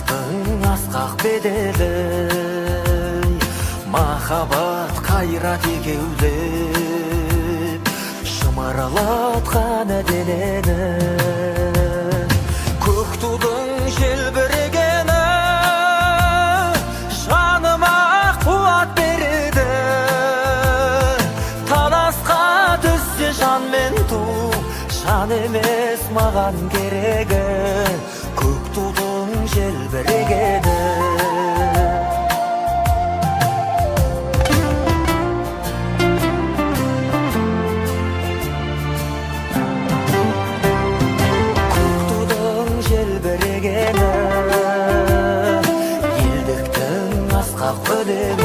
Жылдықтың асқақ бедели, махаббат қайрат екеулеп, шымырлатқан денені. Көк тудың желбірегені жаныма қуат береді. Таласқа түссе жан мен ту, жан емес маған керегі. Көк тудың желбірегені. Көк тудың желбірегені, елдіктің асқақ өлеңі.